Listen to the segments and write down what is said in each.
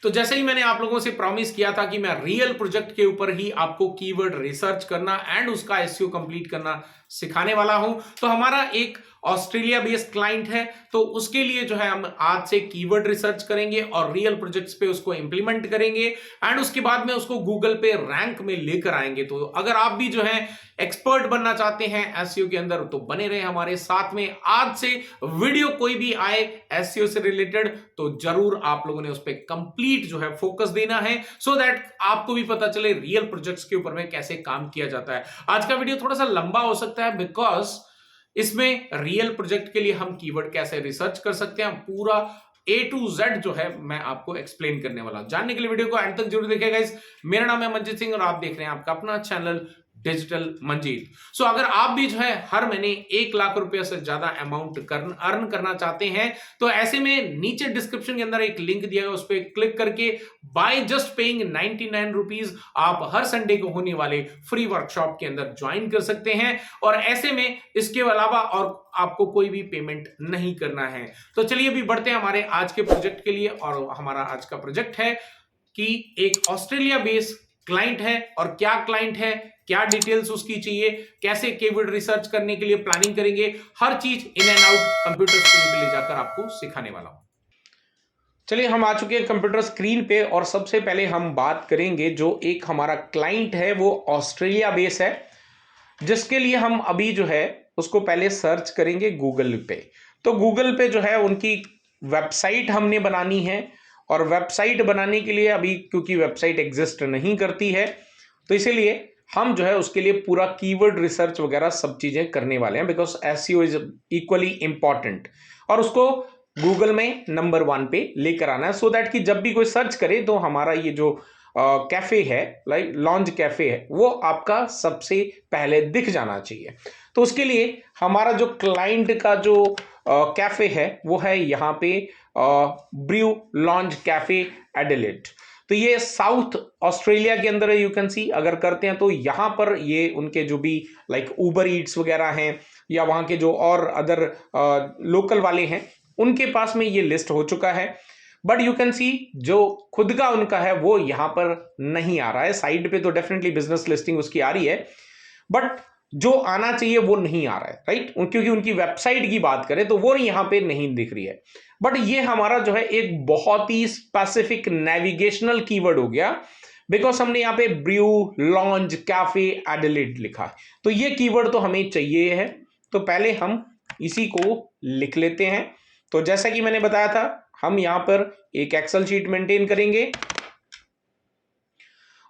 तो जैसे ही मैंने आप लोगों से प्रॉमिस किया था कि मैं रियल प्रोजेक्ट के ऊपर ही आपको कीवर्ड रिसर्च करना एंड उसका एसईओ कंप्लीट करना सिखाने वाला हूं, तो हमारा एक ऑस्ट्रेलिया बेस्ड क्लाइंट है, तो उसके लिए जो है हम आज से कीवर्ड रिसर्च करेंगे और रियल प्रोजेक्ट्स पे उसको इंप्लीमेंट करेंगे एंड उसके बाद में उसको गूगल पे रैंक में लेकर आएंगे। तो अगर आप भी जो है एक्सपर्ट बनना चाहते हैं एसईओ के अंदर, तो बने रहे हमारे साथ में। आज से वीडियो कोई भी आए एसईओ से रिलेटेड तो जरूर आप लोगों ने उस पर कंप्लीट जो है फोकस देना है, सो दैट आपको भी पता चले रियल प्रोजेक्ट्स के ऊपर में कैसे काम किया जाता है। आज का वीडियो थोड़ा सा लंबा हो सकता है बिकॉज इसमें रियल प्रोजेक्ट के लिए हम कीवर्ड कैसे रिसर्च कर सकते हैं पूरा A to Z जो है मैं आपको एक्सप्लेन करने वाला हूं। जानने के लिए वीडियो को एंड तक जरूर देखिएगा गाइस। मेरा नाम है मंजीत सिंह और आप देख रहे हैं आपका अपना चैनल डिजिटल मंजीत। सो अगर आप भी जो है हर महीने 1 लाख रुपए से ज्यादा अमाउंट अर्न करना चाहते हैं, तो ऐसे में नीचे डिस्क्रिप्शन के अंदर एक लिंक दिया है, उस पर क्लिक करके बाय जस्ट पेइंग 99 रुपीज आप हर संडे को होने वाले फ्री वर्कशॉप के अंदर ज्वाइन कर सकते हैं। और ऐसे में इसके अलावा और आपको कोई भी पेमेंट नहीं करना है। तो चलिए अभी बढ़ते हैं हमारे आज के प्रोजेक्ट के लिए। और हमारा आज का प्रोजेक्ट है कि एक ऑस्ट्रेलिया बेस्ड क्लाइंट है, और क्या क्लाइंट है, क्या डिटेल्स उसकी चाहिए, कैसे कीवर्ड रिसर्च करने के लिए प्लानिंग करेंगे, हर चीज in and out computer screen पे ले जाकर आपको सिखाने वाला हूं। चलिए हम आ चुके हैं कंप्यूटर स्क्रीन पे और सबसे पहले हम बात करेंगे जो एक हमारा क्लाइंट है वो ऑस्ट्रेलिया बेस है, जिसके लिए हम अभी जो है उसको पहले सर्च करेंगे गूगल पे। तो गूगल पे जो है उनकी वेबसाइट हमने बनानी है, और वेबसाइट बनाने के लिए अभी क्योंकि वेबसाइट एग्जिस्ट नहीं करती है, तो इसीलिए हम जो है उसके लिए पूरा कीवर्ड रिसर्च वगैरह सब चीजें करने वाले हैं, because SEO is equally important और उसको गूगल में नंबर 1 पे लेकर आना है, सो दैट कि जब भी कोई सर्च करे तो हमारा ये जो कैफे है, लाइक लॉन्ज कैफे है, वो आपका सबसे पहले दिख जाना चाहिए। तो उसके लिए हमारा जो क्लाइंट का जो कैफे है वो है यहाँ पे ब्रू लॉन्ज कैफे एडिलेड। तो ये साउथ ऑस्ट्रेलिया के अंदर है, यू कैन सी। अगर करते हैं तो यहाँ पर ये उनके जो भी लाइक उबर ईट्स वगैरह हैं या वहाँ के जो और अदर लोकल वाले हैं, उनके पास में ये लिस्ट हो चुका है। बट यू कैन सी जो खुद का उनका है वो यहाँ पर नहीं आ रहा है। साइड पे तो डेफिनेटली बिजनेस लिस्टिंग उसकी आ रही है, बट जो आना चाहिए वो नहीं आ रहा है, राइट। क्योंकि उनकी वेबसाइट की बात करें तो वो यहाँ पे नहीं दिख रही है। बट ये हमारा जो है एक बहुत ही स्पेसिफिक नेविगेशनल कीवर्ड हो गया, बिकॉज हमने यहाँ पे ब्रू लॉन्ज कैफे एडिलेड लिखा है, तो ये कीवर्ड तो हमें चाहिए है। तो पहले हम इसी को लिख लेते हैं। तो जैसा कि मैंने बताया था, हम यहां पर एक एक्सेल शीट मेंटेन करेंगे,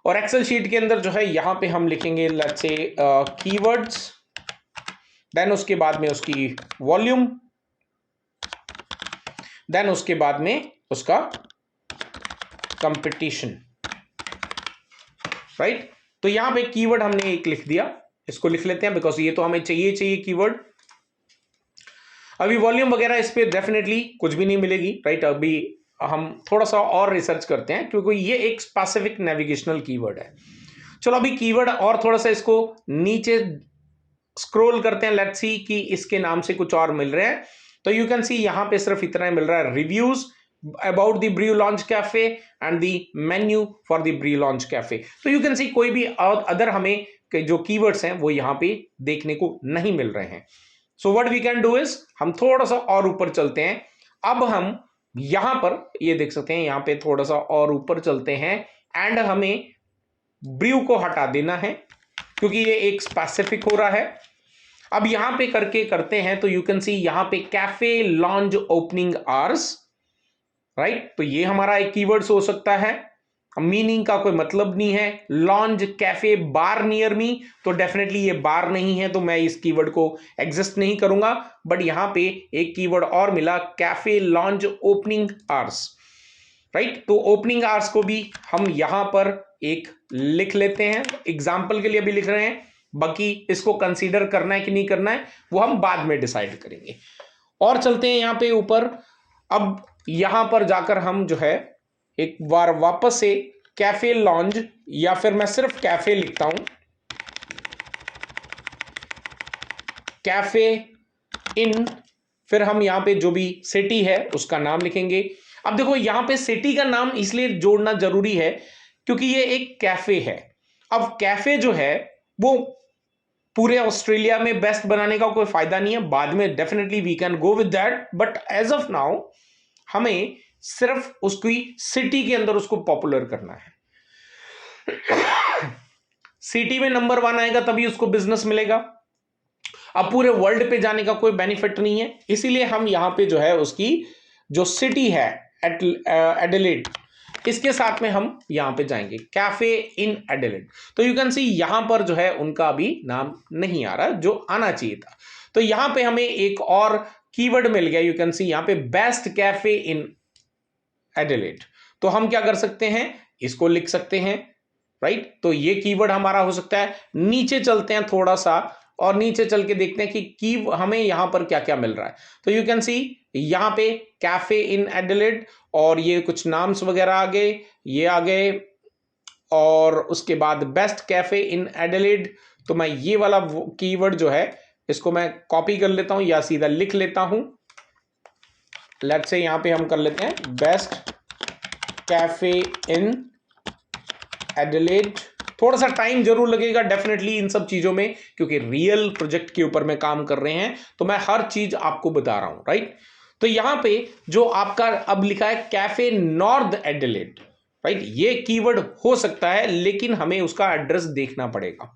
और एक्सेल शीट के अंदर जो है यहां पे हम लिखेंगे लेट्स से कीवर्ड्स, देन उसके बाद में उसकी वॉल्यूम, देन उसके बाद में उसका कंपटीशन, राइट। तो यहां पे कीवर्ड हमने एक लिख दिया, इसको लिख लेते हैं बिकॉज ये तो हमें चाहिए कीवर्ड। अभी वॉल्यूम वगैरह इस पे डेफिनेटली कुछ भी नहीं मिलेगी, राइट। अभी हम थोड़ा सा और रिसर्च करते हैं क्योंकि ये एक स्पेसिफिक नेविगेशनल कीवर्ड है। चलो अभी कीवर्ड और थोड़ा सा इसको नीचे स्क्रॉल करते हैं, लेट्स सी कि इसके नाम से कुछ और मिल रहे हैं। तो यू कैन सी यहां पे सिर्फ इतना मिल रहा है, reviews about the Brew Launch cafe and the menu for the Brew Launch cafe. तो यू कैन सी कोई भी अदर हमें जो कीवर्ड्स हैं वो यहां पे देखने को नहीं मिल रहे हैं। So what we can do is, हम थोड़ा सा और ऊपर चलते हैं। अब हम यहां पर ये देख सकते हैं, यहां पे थोड़ा सा और ऊपर चलते हैं एंड हमें ब्रू को हटा देना है क्योंकि ये एक स्पेसिफिक हो रहा है। अब यहां पे करके करते हैं तो यू कैन सी यहां पे cafe lounge opening hours, right. तो ये हमारा एक कीवर्ड्स हो सकता है, मीनिंग का कोई मतलब नहीं है। लॉन्ज कैफे बार नियर मी, तो डेफिनेटली ये बार नहीं है, तो मैं इस कीवर्ड को एग्जिस्ट नहीं करूंगा। बट यहां पे एक कीवर्ड और मिला, cafe lounge opening hours, right. तो ओपनिंग आवर्स को भी हम यहां पर एक लिख लेते हैं, एग्जाम्पल के लिए भी लिख रहे हैं। बाकी इसको कंसीडर करना है कि नहीं करना है वो हम बाद में डिसाइड करेंगे। और चलते हैं यहां पे ऊपर। अब यहां पर जाकर हम जो है एक बार वापस से कैफे लॉन्ज, या फिर मैं सिर्फ कैफे लिखता हूं, कैफे इन, फिर हम यहां पे जो भी सिटी है उसका नाम लिखेंगे। अब देखो यहां पे सिटी का नाम इसलिए जोड़ना जरूरी है क्योंकि ये एक कैफे है। अब कैफे जो है वो पूरे ऑस्ट्रेलिया में बेस्ट बनाने का कोई फायदा नहीं है, बाद में definitely we can go with that, but as of now हमें सिर्फ उसकी सिटी के अंदर उसको पॉपुलर करना है। सिटी में नंबर 1 आएगा तभी उसको बिजनेस मिलेगा। अब पूरे वर्ल्ड पे जाने का कोई बेनिफिट नहीं है, इसीलिए हम यहां पे जो है उसकी जो सिटी है एडिलेड, इसके साथ में हम यहां पे जाएंगे कैफे इन एडिलेड। तो यू कैन सी यहां पर जो है उनका अभी नाम नहीं आ रहा जो आना चाहिए था। तो यहां पे हमें एक और कीवर्ड मिल गया, यू कैन सी यहां पे बेस्ट कैफे इन एडिलेड। तो हम क्या कर सकते हैं, इसको लिख सकते हैं, राइट। तो ये कीवर्ड हमारा हो सकता है। नीचे चलते हैं थोड़ा सा और नीचे चल के देखते हैं कि हमें यहां पर क्या क्या मिल रहा है। तो यू कैन सी यहां पे कैफे इन एडिलेड और ये कुछ नाम्स वगैरह आ गए, ये आ गए, और उसके बाद बेस्ट कैफे इन एडिलेड। तो मैं ये वाला कीवर्ड जो है इसको मैं कॉपी कर लेता हूं या सीधा लिख लेता हूं। लेट्स से यहां पे हम कर लेते हैं बेस्ट कैफे इन एडिलेड। थोड़ा सा टाइम जरूर लगेगा डेफिनेटली इन सब चीजों में, क्योंकि रियल प्रोजेक्ट के ऊपर में काम कर रहे हैं, तो मैं हर चीज आपको बता रहा हूं, राइट। तो यहां पे जो आपका अब लिखा है कैफे नॉर्थ एडिलेड, राइट, ये कीवर्ड हो सकता है लेकिन हमें उसका एड्रेस देखना पड़ेगा।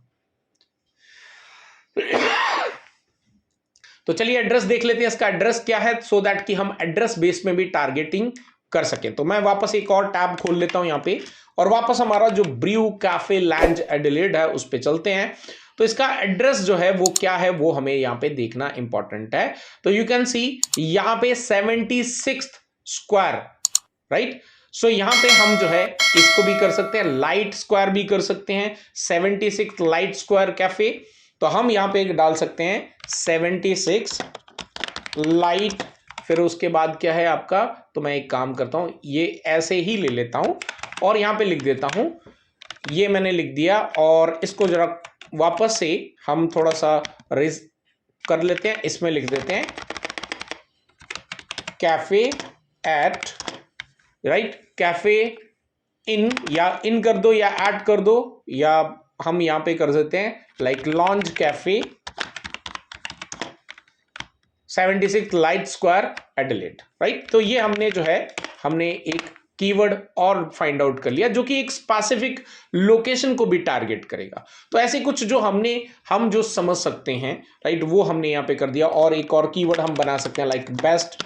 तो चलिए एड्रेस देख लेते हैं, इसका एड्रेस क्या है, सो दैट कि हम एड्रेस बेस में भी टारगेटिंग कर सकें। तो मैं वापस एक और टैब खोल लेता हूं यहां पे, और वापस हमारा जो ब्रू कैफे लॉन्ज एडिलेड है उस पे चलते हैं। तो इसका एड्रेस जो है वो क्या है वो हमें यहां पे देखना इंपॉर्टेंट है। तो यू कैन सी यहां पे 76 स्क्वायर, राइट। सो यहां पे हम जो है इसको भी कर सकते हैं, लाइट स्क्वायर भी कर सकते हैं, 76 लाइट स्क्वायर कैफे। तो हम यहां पे डाल सकते हैं 76 लाइट, फिर उसके बाद क्या है आपका, तो मैं एक काम करता हूं, ये ऐसे ही ले लेता हूं और यहां पे लिख देता हूं, ये मैंने लिख दिया। और इसको जरा वापस से हम थोड़ा सा रेज कर लेते हैं, इसमें लिख देते हैं cafe at, right, cafe in, या इन कर दो या ऐड कर दो, या हम यहां पे कर देते हैं like launch cafe 76 light square Adelaide, right. तो ये हमने जो है हमने एक कीवर्ड और फाइंड आउट कर लिया जो कि एक स्पेसिफिक लोकेशन को भी टारगेट करेगा। तो ऐसे कुछ जो हम जो समझ सकते हैं, राइट, वो हमने यहाँ पे कर दिया। और एक और कीवर्ड हम बना सकते हैं लाइक बेस्ट,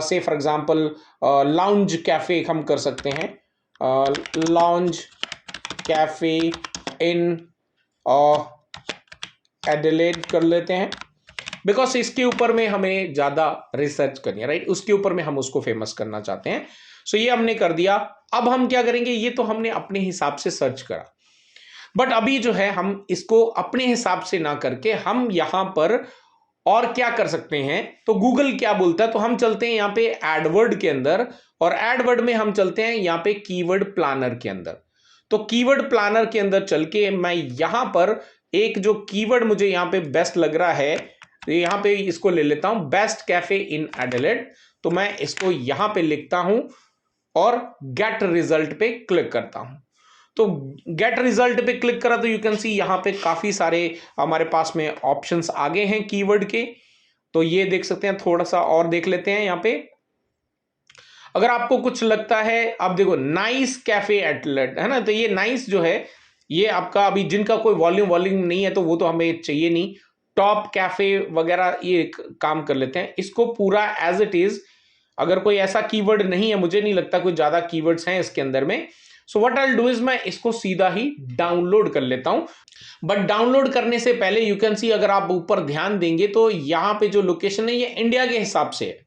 से फॉर एग्जांपल लाउंज कैफे हम कर सकते हैं, लाउंज कैफे इन एडिलेड कर लेते हैं, बिकॉज इसके ऊपर में हमें ज्यादा रिसर्च करनी है, राइट, उसके ऊपर में हम उसको फेमस करना चाहते हैं। सो ये हमने कर दिया। अब हम क्या करेंगे, ये तो हमने अपने हिसाब से सर्च करा, बट अभी जो है हम इसको अपने हिसाब से ना करके हम यहां पर और क्या कर सकते हैं। तो गूगल क्या बोलता है, तो हम चलते हैं यहाँ पे एडवर्ड के अंदर, और एडवर्ड में हम चलते हैं यहाँ पे कीवर्ड प्लानर के अंदर। तो कीवर्ड प्लानर के अंदर चल के मैं यहां पर एक जो कीवर्ड मुझे यहां पे बेस्ट लग रहा है, तो यहां पे इसको ले लेता हूं, बेस्ट कैफे इन एडिलेड। तो मैं इसको यहां पे लिखता हूं और गेट रिजल्ट पे क्लिक करता हूं। तो गेट रिजल्ट पे क्लिक करा तो यू कैन सी यहां पे काफी सारे हमारे पास में ऑप्शंस आ गए हैं कीवर्ड के। तो ये देख सकते हैं, थोड़ा सा और देख लेते हैं यहां पे। अगर आपको कुछ लगता है, आप देखो नाइस कैफे एडिलेड है ना, तो ये नाइस जो है ये आपका अभी जिनका कोई वॉल्यूम नहीं है तो वो तो हमें चाहिए नहीं। टॉप कैफे वगैरह ये काम कर लेते हैं, इसको पूरा एज इट इज। अगर कोई ऐसा कीवर्ड नहीं है, मुझे नहीं लगता कोई ज्यादा कीवर्ड्स हैं इसके अंदर में, so what I will do is मैं इसको सीधा ही डाउनलोड कर लेता हूं। बट डाउनलोड करने से पहले यू कैन सी, अगर आप ऊपर ध्यान देंगे तो यहां पे जो लोकेशन है ये इंडिया के हिसाब से है,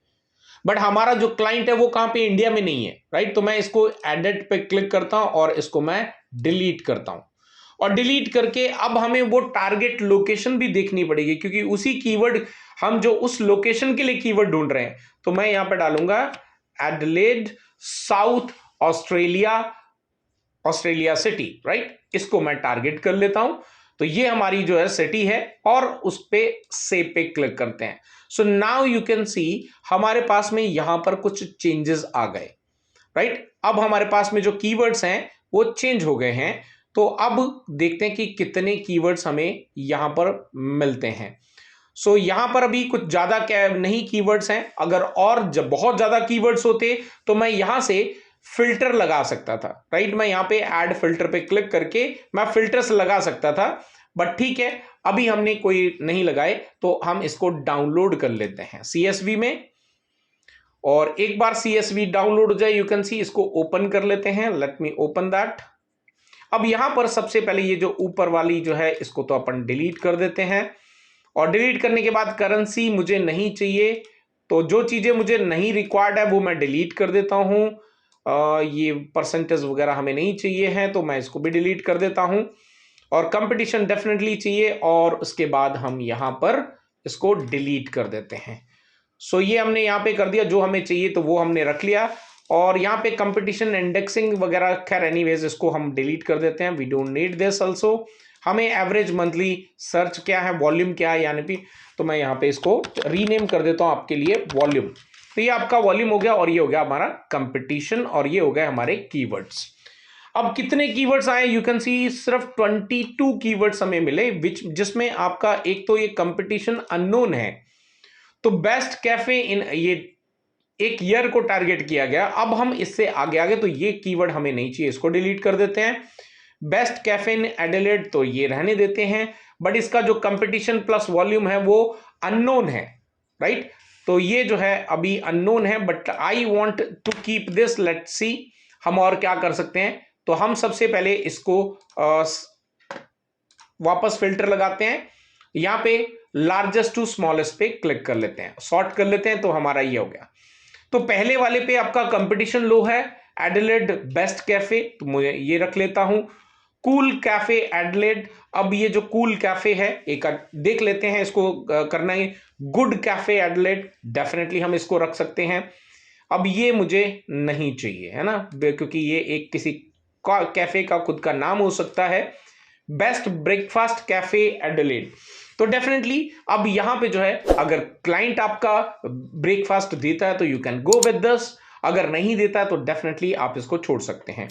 बट हमारा जो क्लाइंट है वो कहां पे, इंडिया में नहीं है, राइट। तो मैं इसको एडिट पे क्लिक करता हूं और इसको मैं डिलीट करता हूं। और डिलीट करके अब हमें वो टारगेट लोकेशन भी देखनी पड़ेगी, क्योंकि उसी कीवर्ड हम जो उस लोकेशन के लिए कीवर्ड ढूंढ रहे हैं। तो मैं यहां पे डालूंगा Adelaide south Australia city, right. इसको मैं टारगेट कर लेता हूं। तो ये हमारी जो है सिटी है और उस पे सेव पे क्लिक करते हैं। सो नाउ यू कैन सी हमारे पास में यहां पर कुछ चेंजेस आ गए, राइट। अब हमारे पास में जो कीवर्ड्स हैं वो चेंज हो गए हैं। तो अब देखते हैं कि कितने कीवर्ड्स हमें यहां पर मिलते हैं। सो यहां पर अभी कुछ ज्यादा नहीं कीवर्ड्स हैं। अगर और जब बहुत ज्यादा कीवर्ड्स होते तो मैं यहां से फिल्टर लगा सकता था, राइट। मैं यहां पे ऐड फिल्टर पे क्लिक करके मैं फिल्टर्स लगा सकता था, बट ठीक है अभी हमने कोई नहीं लगाए तो हम इसको डाउनलोड कर लेते हैं CSV में। और एक बार CSV डाउनलोड हो जाए यू कैन सी इसको ओपन कर लेते हैं। Let me open that. अब यहां पर सबसे पहले ये जो ऊपर वाली जो है इसको तो अपन डिलीट कर देते हैं। और डिलीट करने के बाद करेंसी मुझे नहीं चाहिए, तो जो चीजें मुझे नहीं रिक्वायर्ड है वो मैं डिलीट कर देता हूं। ये परसेंटेज वगैरह हमें नहीं चाहिए है तो मैं इसको भी डिलीट कर देता हूं। और कंपटीशन डेफिनेटली चाहिए और उसके बाद हम यहां पर इसको डिलीट कर देते हैं। सो ये हमने यहाँ पे कर दिया, जो हमें चाहिए तो वो हमने रख लिया। और यहाँ पे कंपटीशन इंडेक्सिंग वगैरह खैर एनीवेज इसको हम डिलीट कर देते हैं, we don't need this also. हमें एवरेज मंथली सर्च क्या है, वॉल्यूम क्या है, यानी कि तो मैं यहाँ पे इसको रीनेम कर देता हूँ आपके लिए वॉल्यूम। तो ये आपका वॉल्यूम हो गया और ये हो गया हमारा कंपटीशन और ये हो गए हमारे कीवर्ड्स। अब कितने कीवर्ड्स आए यू कैन सी सिर्फ 22 कीवर्ड्स हमें मिले, जिसमें आपका एक तो ये कंपटीशन अननोन है। तो बेस्ट कैफे इन ये एक ईयर को टारगेट किया गया। अब हम इससे आगे तो ये कीवर्ड हमें नहीं चाहिए, इसको डिलीट कर देते हैं। बेस्ट कैफे इन एडिलेड तो ये रहने देते हैं, बट इसका जो कंपटीशन प्लस वॉल्यूम है वो अननोन है, राइट। तो ये जो है अभी अननोन है, but I want to keep this. Let's see हम और क्या कर सकते हैं। तो हम सबसे पहले इसको वापस फिल्टर लगाते हैं, यहां पे लार्जेस्ट टू स्मॉलेस्ट पे क्लिक कर लेते हैं, सॉर्ट कर लेते हैं, तो हमारा ये हो गया। तो पहले वाले पे आपका कंपटीशन लो है, एडिलेड बेस्ट कैफे, तो मुझे ये रख लेता हूं। कूल कैफे एडिलेड, अब ये जो कूल कैफे है एक देख लेते हैं, इसको करना है गुड कैफे एडिलेड, डेफिनेटली हम इसको रख सकते हैं। अब ये मुझे नहीं चाहिए है ना, क्योंकि ये एक किसी कैफे का खुद का नाम हो सकता है। बेस्ट ब्रेकफास्ट कैफे एडिलेड, तो डेफिनेटली अब यहां पे जो है अगर क्लाइंट आपका ब्रेकफास्ट देता है तो you can go with this, अगर नहीं देता है तो डेफिनेटली आप इसको छोड़ सकते हैं।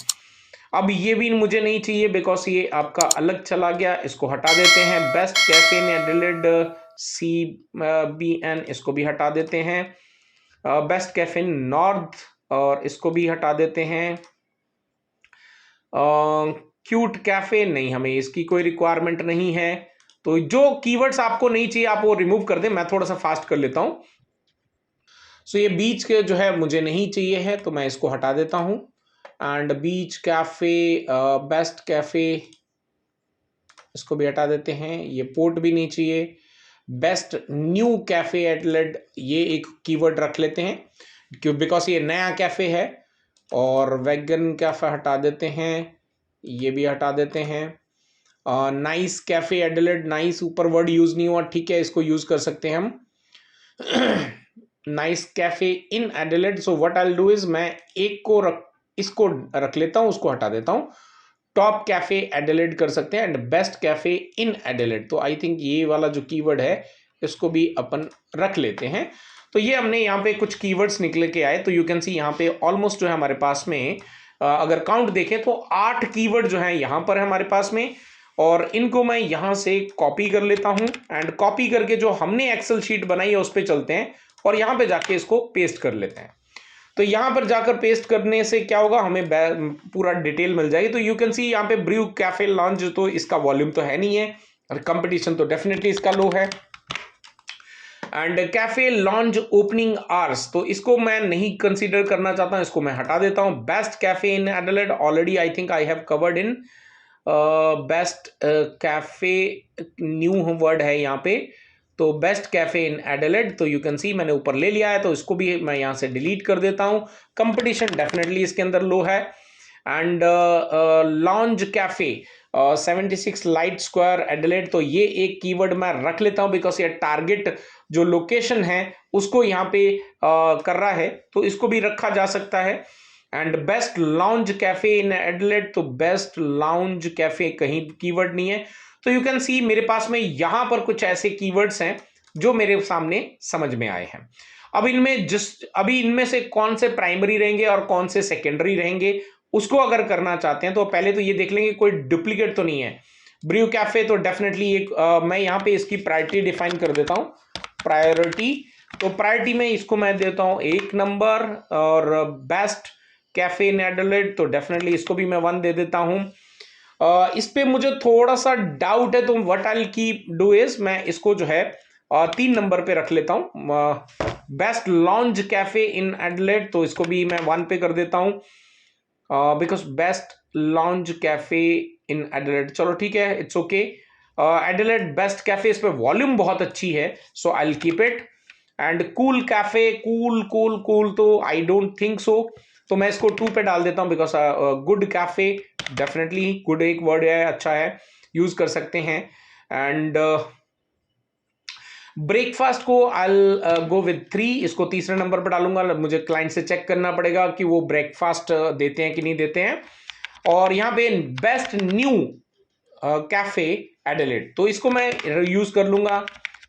अब ये भी मुझे नहीं चाहिए बिकॉज ये आपका अलग चला गया, इसको हटा देते हैं। Best cafe in Adelaide CBN इसको भी हटा देते हैं। बेस्ट कैफे इन नॉर्थ और इसको भी हटा देते हैं। क्यूट कैफे नहीं, हमें इसकी कोई रिक्वायरमेंट नहीं है। तो जो कीवर्ड्स आपको नहीं चाहिए आप वो रिमूव कर दें, मैं थोड़ा सा फास्ट कर लेता हूं। सो ये बीच के जो है मुझे नहीं चाहिए है तो मैं इसको हटा देता हूं। And beach cafe best cafe इसको भी हटा देते हैं, ये पोर्ट भी नहीं चाहिए। बेस्ट न्यू कैफे एडिलेड ये एक कीवर्ड रख लेते हैं क्यों, बिकॉज ये नया कैफे है। और वेगन कैफे हटा देते हैं, ये भी हटा देते हैं। नाइस कैफे एडिलेड, नाइस ऊपर वर्ड यूज नहीं हुआ, ठीक है इसको यूज कर सकते हैं हम। Nice cafe in Adelaide, so what I will do is मैं एक को इसको रख लेता हूं, उसको हटा देता हूं। टॉप कैफे एडिलेड कर सकते हैं and best cafe in Adelaide, तो आई थिंक ये वाला जो कीवर्ड है इसको भी अपन रख लेते हैं। तो ये हमने यहाँ पे कुछ कीवर्ड्स निकल के आए, तो यू कैन सी यहाँ पे ऑलमोस्ट जो है हमारे पास में अगर काउंट देखें तो 8 कीवर्ड जो है यहाँ पर है हमारे पास में। और इनको मैं यहाँ से कॉपी कर लेता हूँ एंड कॉपी करके जो हमने एक्सेल शीट बनाई है उस पर चलते हैं और यहाँ पे जाके इसको पेस्ट कर लेते हैं। तो यहाँ पर जाकर पेस्ट करने से क्या होगा, हमें पूरा डिटेल मिल जाएगी। तो यू कैन सी यहाँ पे ब्रू कैफे लॉन्च, तो इसका वॉल्यूम तो है नहीं है और कंपटीशन तो डेफिनेटली इसका लो है। And cafe launch opening hours, तो इसको मैं नहीं कंसीडर करना चाहता हूं, इसको मैं हटा देता हूं। Best cafe in Adelaide already I think I have covered in best cafe, new word है यहाँ पे, तो बेस्ट कैफे इन एडिलेड, तो यू कैन सी मैंने ऊपर ले लिया है, तो इसको भी मैं यहाँ से डिलीट कर देता हूँ। कंपटीशन डेफिनेटली इसके अंदर लो है। And launch cafe 76 light square Adelaide, तो ये एक कीवर्ड मैं रख लेता हूं बिकॉज ये टारगेट जो लोकेशन है उसको यहाँ पे कर रहा है, तो इसको भी रखा जा सकता है। And best lounge cafe in Adelaide, तो बेस्ट लाउंज कैफे कहीं कीवर्ड नहीं है। तो यू कैन सी मेरे पास में यहां पर कुछ ऐसे कीवर्ड्स हैं जो मेरे सामने समझ में आए हैं। अब अभी इनमें से कौन से प्राइमरी रहेंगे और कौन से सेकेंडरी रहेंगे उसको अगर करना चाहते हैं तो पहले तो ये देख लेंगे कोई डुप्लीकेट तो नहीं है। ब्रू कैफे तो डेफिनेटली एक मैं यहां पे इसकी प्रायोरिटी डिफाइन कर देता हूं, प्रायोरिटी। तो प्रायोरिटी में इसको मैं देता हूं 1 नंबर, और बेस्ट कैफे इन एडिलेड तो डेफिनेटली इसको भी मैं 1 दे देता हूं। इस पे मुझे थोड़ा सा डाउट है, तो what I will keep do is मैं इसको जो है 3 नंबर पे रख लेता हूं। Best lounge cafe in Adelaide तो इसको भी मैं 1 पे कर देता हूं, because best lounge cafe in Adelaide, चलो ठीक है, it's okay. Adelaide best cafe, इस पे वॉल्यूम बहुत अच्छी है, so I will keep it. And cool cafe, cool तो आई डोंट थिंक सो, तो मैं इसको 2 पे डाल देता हूं, because good cafe, definitely good एक वर्ड है, अच्छा है, यूज कर सकते हैं। एंड ब्रेकफास्ट को आई गो विद 3, इसको तीसरे नंबर पर डालूंगा। मुझे क्लाइंट से चेक करना पड़ेगा कि वो ब्रेकफास्ट देते हैं कि नहीं देते हैं। और यहाँ पे बेस्ट न्यू कैफे एडिलेड, तो इसको मैं यूज कर लूंगा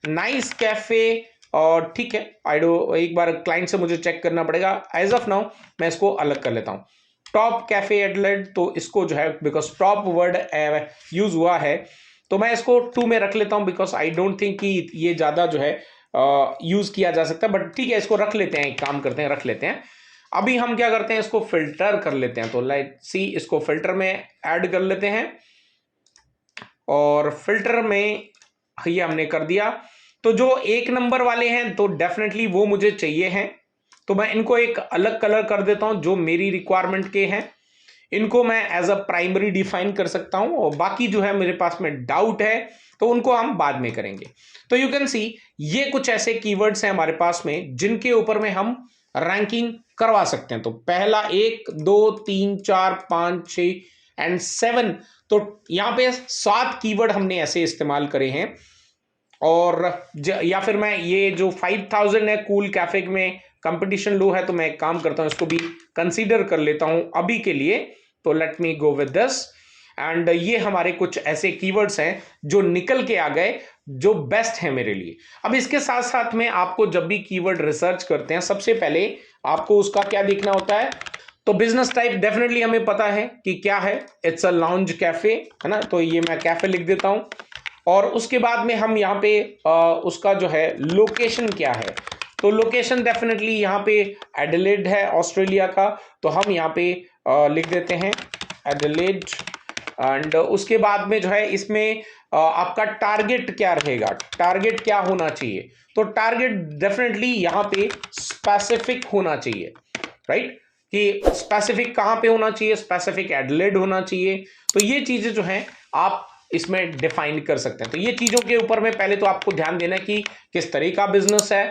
नाइस कैफे, और ठीक है, एक बार क्लाइंट से मुझे चेक करना पड़ेगा। एज ऑफ नाउ मैं इसको अलग कर लेता हूँ। टॉप कैफे एडिलेड, तो इसको जो है बिकॉज टॉप वर्ड यूज हुआ है तो मैं इसको 2 में रख लेता हूं, बिकॉज आई डोंट थिंक कि ये ज्यादा जो है यूज किया जा सकता है, बट ठीक है, इसको रख लेते हैं, एक काम करते हैं, रख लेते हैं। अभी हम क्या करते हैं, इसको फिल्टर कर लेते हैं। तो लेट्स सी, इसको फिल्टर में ऐड कर लेते हैं, और फिल्टर में ये हमने कर दिया। तो जो 1 नंबर वाले हैं तो डेफिनेटली वो मुझे चाहिए हैं, तो मैं इनको एक अलग कलर कर देता हूं जो मेरी रिक्वायरमेंट के हैं। इनको मैं एज अ प्राइमरी डिफाइन कर सकता हूं, और बाकी जो है मेरे पास में डाउट है तो उनको हम बाद में करेंगे। तो यू कैन सी ये कुछ ऐसे कीवर्ड्स हैं हमारे पास में जिनके ऊपर में हम रैंकिंग करवा सकते हैं। तो पहला 1 2 3 4 5 6 एंड 7, तो यहां पे 7 कीवर्ड हमने ऐसे इस्तेमाल करे हैं। और या फिर मैं ये जो 5000 है कूल कैफे में कंपटीशन लो है, तो मैं एक काम करता हूं, इसको भी कंसीडर कर लेता हूं अभी के लिए। तो let me go with this, and ये हमारे कुछ ऐसे कीवर्ड्स हैं जो निकल के आ गए जो बेस्ट है मेरे लिए। अब इसके साथ साथ में आपको जब भी कीवर्ड रिसर्च करते हैं, सबसे पहले आपको उसका क्या देखना होता है, तो बिजनेस टाइप डेफिनेटली हमें पता है कि क्या है, इट्स अ लाउंज कैफे, है ना, तो ये मैं कैफे लिख देता हूं। और उसके बाद में हम यहाँ पे उसका जो है लोकेशन क्या है, तो लोकेशन डेफिनेटली यहाँ पे एडिलेड है ऑस्ट्रेलिया का, तो हम यहाँ पे लिख देते हैं एडिलेड। एंड उसके बाद में जो है इसमें आपका टारगेट क्या रहेगा, टारगेट क्या होना चाहिए, तो टारगेट डेफिनेटली यहाँ पे स्पेसिफिक होना चाहिए, राइट, कि स्पेसिफिक कहाँ पे होना चाहिए, स्पेसिफिक एडिलेड होना चाहिए। तो ये चीजें जो हैं आप इसमें डिफाइन कर सकते हैं। तो ये चीजों के ऊपर में पहले तो आपको ध्यान देना है कि किस तरह का बिजनेस है,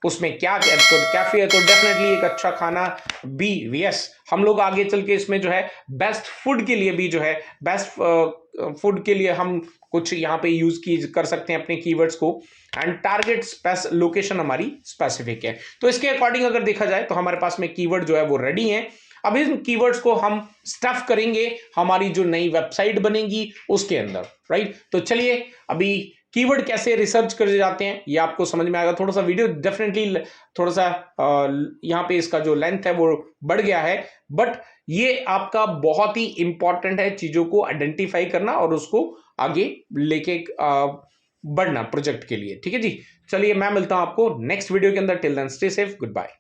उसमें क्या तो कैफे है, तो डेफिनेटली एक अच्छा खाना भी, यस, हम लोग आगे चल के इसमें जो है बेस्ट फूड के लिए भी जो है बेस्ट फूड के लिए हम कुछ यहाँ पे यूज कर सकते हैं अपने कीवर्ड्स को। एंड टारगेट लोकेशन हमारी स्पेसिफिक है, तो इसके अकॉर्डिंग अगर देखा जाए तो हमारे पास में कीवर्ड जो है वो रेडी है। अब इन कीवर्ड्स को हम स्टफ करेंगे हमारी जो नई वेबसाइट बनेगी उसके अंदर, राइट। तो चलिए अभी कीवर्ड कैसे रिसर्च कर जाते हैं ये आपको समझ में आएगा। थोड़ा सा वीडियो डेफिनेटली थोड़ा सा यहाँ पे इसका जो लेंथ है वो बढ़ गया है, बट ये आपका बहुत ही इंपॉर्टेंट है चीजों को आइडेंटिफाई करना और उसको आगे लेके बढ़ना प्रोजेक्ट के लिए, ठीक है जी। चलिए मैं मिलता हूं आपको नेक्स्ट वीडियो के अंदर, till then stay safe, good bye.